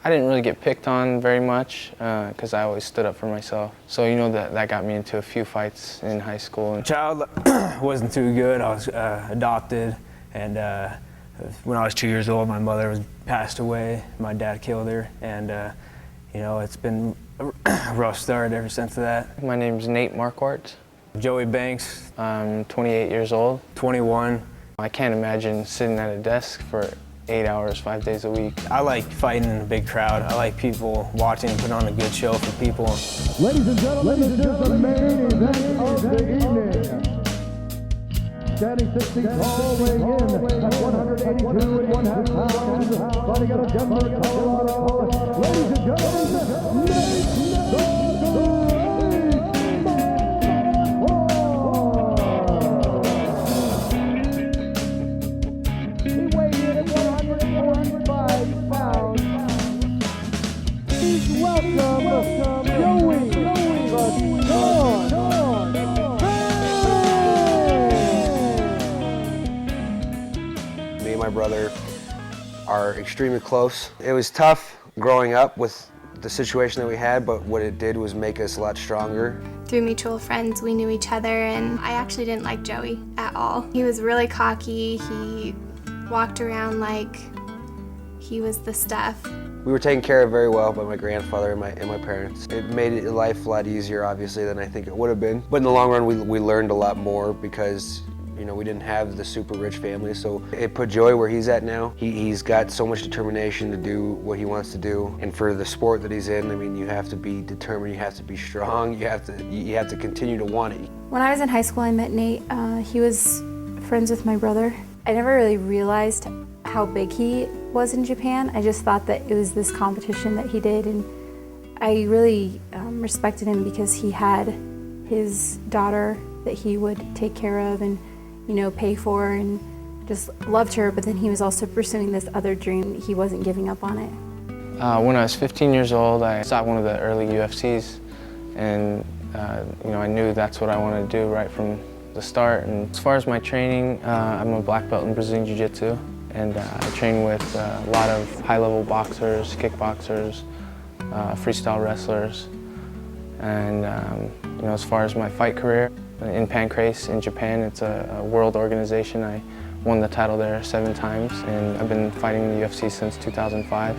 I didn't really get picked on very much because I always stood up for myself. So that got me into a few fights in high school. Child wasn't too good. I was adopted, and when I was 2 years old, my mother passed away. My dad killed her, and it's been a rough start ever since that. My name's Nate Marquardt. Joey Banks. I'm 28 years old. 21. I can't imagine sitting at a desk for 8 hours, 5 days a week. I like fighting in a big crowd. I like people watching and putting on a good show for people. Ladies and gentlemen, this is the main event of the evening. Standing 6 feet tall, weighing in at 182 and 1/2 pounds, fighting out of Denver, Colorado. Ladies and gentlemen, Nate welcome, Joey, Me and my brother are extremely close. It was tough growing up with the situation that we had, but what it did was make us a lot stronger. Through mutual friends, we knew each other, and I actually didn't like Joey at all. He was really cocky. He walked around like he was the stuff. We were taken care of very well by my grandfather and my parents. It made life a lot easier, obviously, than I think it would have been. But in the long run, we learned a lot more because we didn't have the super rich family, so it put Joey where he's at now. He's got so much determination to do what he wants to do, and for the sport that he's in, I mean, you have to be determined, you have to be strong, you have to continue to want it. When I was in high school, I met Nate. He was friends with my brother. I never really realized how big he was in Japan. I just thought that it was this competition that he did, and I really respected him because he had his daughter that he would take care of and pay for, and just loved her, but then he was also pursuing this other dream. He wasn't giving up on it. When I was 15 years old, I saw one of the early UFCs, and I knew that's what I wanted to do right from the start. And as far as my training, I'm a black belt in Brazilian Jiu-Jitsu, and I train with a lot of high-level boxers, kickboxers, freestyle wrestlers. And as far as my fight career, in Pancrase in Japan, it's a world organization. I won the title there 7 times, and I've been fighting in the UFC since 2005.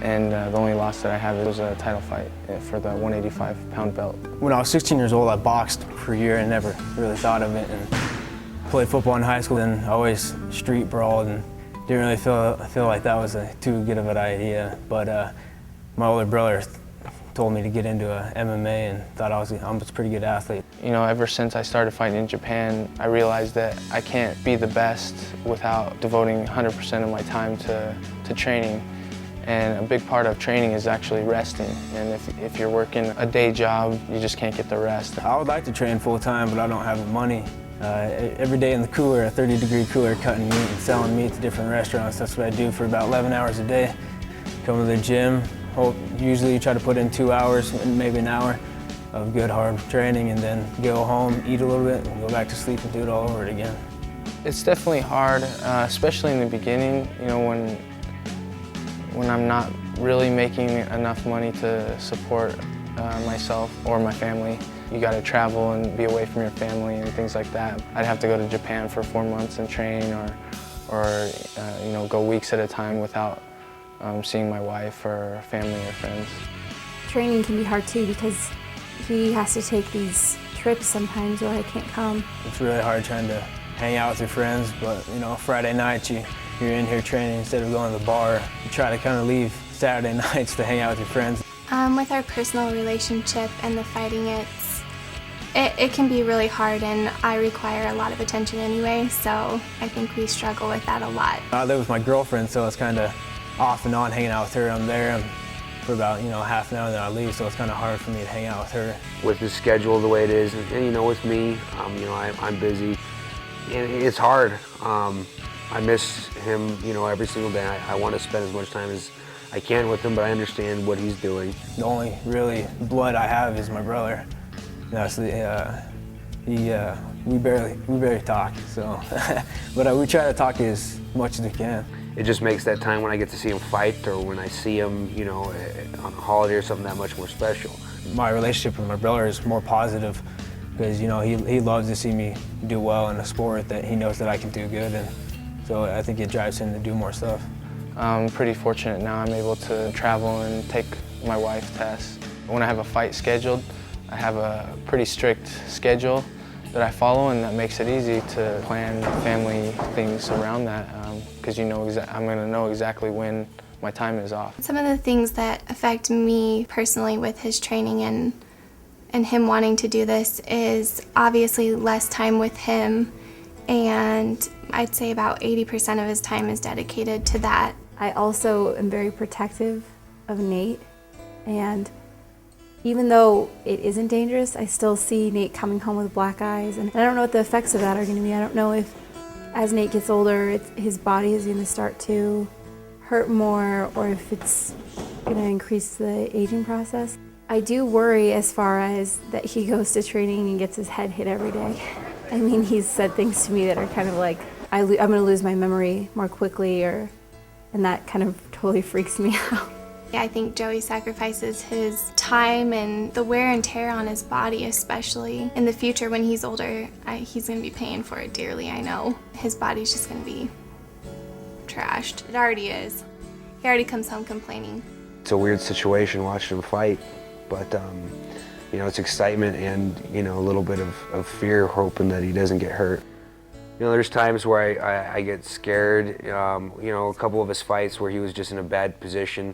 And the only loss that I have was a title fight for the 185-pound belt. When I was 16 years old, I boxed for a year and never really thought of it. And played football in high school, and always street brawled, and didn't really feel like that was too good of an idea. But my older brother told me to get into MMA and thought I was a pretty good athlete. Ever since I started fighting in Japan, I realized that I can't be the best without devoting 100% of my time to training. And a big part of training is actually resting. And if you're working a day job, you just can't get the rest. I would like to train full-time, but I don't have the money. Every day in the cooler, a 30-degree cooler, cutting meat and selling meat to different restaurants. That's what I do for about 11 hours a day. Come to the gym. Usually try to put in 2 hours, maybe an hour of good hard training, and then go home, eat a little bit, and go back to sleep and do it all over again. It's definitely hard, especially in the beginning, when I'm not really making enough money to support myself or my family. You gotta travel and be away from your family and things like that. I'd have to go to Japan for 4 months and train, or go weeks at a time without seeing my wife or family or friends. Training can be hard too because he has to take these trips sometimes or I can't come. It's really hard trying to hang out with your friends, but Friday nights you're in here training instead of going to the bar. You try to kind of leave Saturday nights to hang out with your friends. With our personal relationship and the fighting, it can be really hard, and I require a lot of attention anyway, so I think we struggle with that a lot. I live with my girlfriend, so it's kind of off and on hanging out with her. I'm there for about half an hour, then I leave, so it's kind of hard for me to hang out with her. With the schedule the way it is, and with me, I'm busy, and it's hard. I miss him, every single day. I want to spend as much time as I can with him, but I understand what he's doing. The only really blood I have is my brother. We barely talk, so but we try to talk as much as we can. it just makes that time when I get to see him fight or when I see him, you know, on a holiday or something that much more special. My relationship with my brother is more positive because, you know, he loves to see me do well in a sport that he knows that I can do good, and so I think it drives him to do more stuff. I'm pretty fortunate now. I'm able to travel and take my wife tests. When I have a fight scheduled, I have a pretty strict schedule that I follow, and that makes it easy to plan family things around that because you know I'm going to know exactly when my time is off. Some of the things that affect me personally with his training and him wanting to do this is obviously less time with him, and I'd say about 80% of his time is dedicated to that. I also am very protective of Nate, and even though it isn't dangerous, I still see Nate coming home with black eyes, and I don't know what the effects of that are going to be. I don't know if as Nate gets older, his body is going to start to hurt more, or if it's going to increase the aging process. I do worry as far as that he goes to training and gets his head hit every day. I mean, he's said things to me that are kind of like, I'm going to lose my memory more quickly, and that kind of totally freaks me out. I think Joey sacrifices his time and the wear and tear on his body, especially. In the future when he's older, he's going to be paying for it dearly, I know. His body's just going to be trashed. It already is. He already comes home complaining. It's a weird situation watching him fight, but you know, it's excitement and, you know, a little bit of fear, hoping that he doesn't get hurt. You know, there's times where I get scared. You know, a couple of his fights where he was just in a bad position.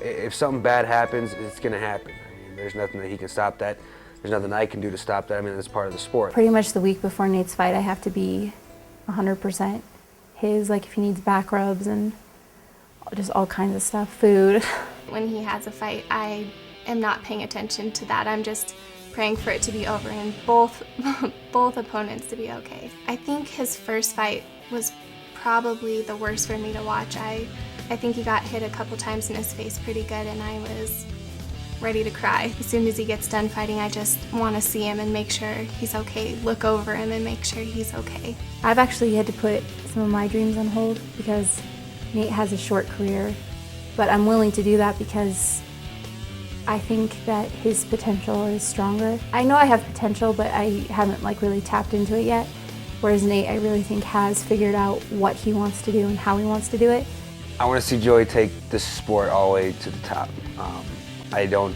If something bad happens, it's going to happen. I mean, there's nothing that he can stop that. There's nothing I can do to stop that. I mean, that's part of the sport. Pretty much the week before Nate's fight, I have to be 100% his, like if he needs back rubs and just all kinds of stuff, food. When he has a fight, I am not paying attention to that. I'm just praying for it to be over and both opponents to be okay. I think his first fight was probably the worst for me to watch. I think he got hit a couple times in his face pretty good, and I was ready to cry. As soon as he gets done fighting, I just want to see him and make sure he's okay, look over him and make sure he's okay. I've actually had to put some of my dreams on hold because Nate has a short career, but I'm willing to do that because I think that his potential is stronger. I know I have potential, but I haven't really tapped into it yet, whereas Nate, I really think has figured out what he wants to do and how he wants to do it. I want to see Joey take this sport all the way to the top. I don't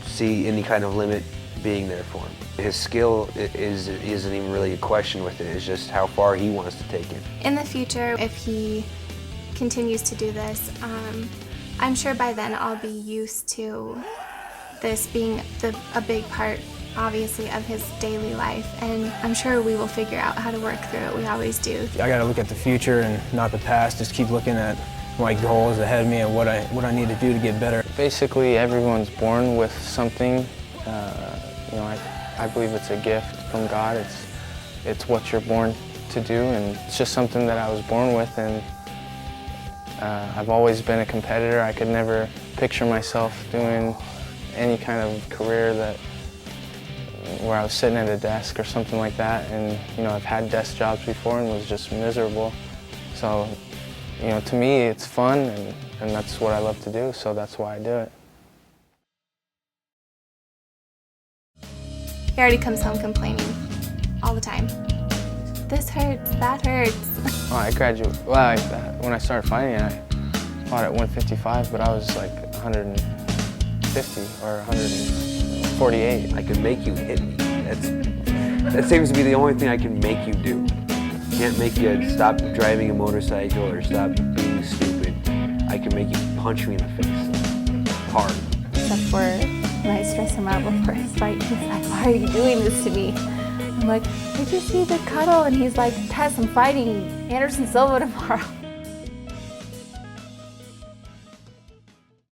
see any kind of limit being there for him. His skill isn't even really a question with it, it's just how far he wants to take it. In the future, if he continues to do this, I'm sure by then I'll be used to this being a big part, obviously, of his daily life, and I'm sure we will figure out how to work through it. We always do. I got to look at the future and not the past, just keep looking at my goals ahead of me and what I need to do to get better. Basically, everyone's born with something. You know, I believe it's a gift from God. It's what you're born to do, and it's just something that I was born with. And I've always been a competitor. I could never picture myself doing any kind of career where I was sitting at a desk or something like that. And you know, I've had desk jobs before and was just miserable. So, you know, to me, it's fun, and that's what I love to do, so that's why I do it. He already comes home complaining all the time. This hurts, that hurts. Oh, I graduated, well, when I started fighting, I fought at 155, but I was like 150 or 148. I can make you hit me. That seems to be the only thing I can make you do. Can't make you stop driving a motorcycle or stop being stupid. I can make you punch me in the face. Hard. Except for when I stress him out before his fight, he's like, why are you doing this to me? I'm like, did you see the cuddle? And he's like, Tess, I'm fighting Anderson Silva tomorrow.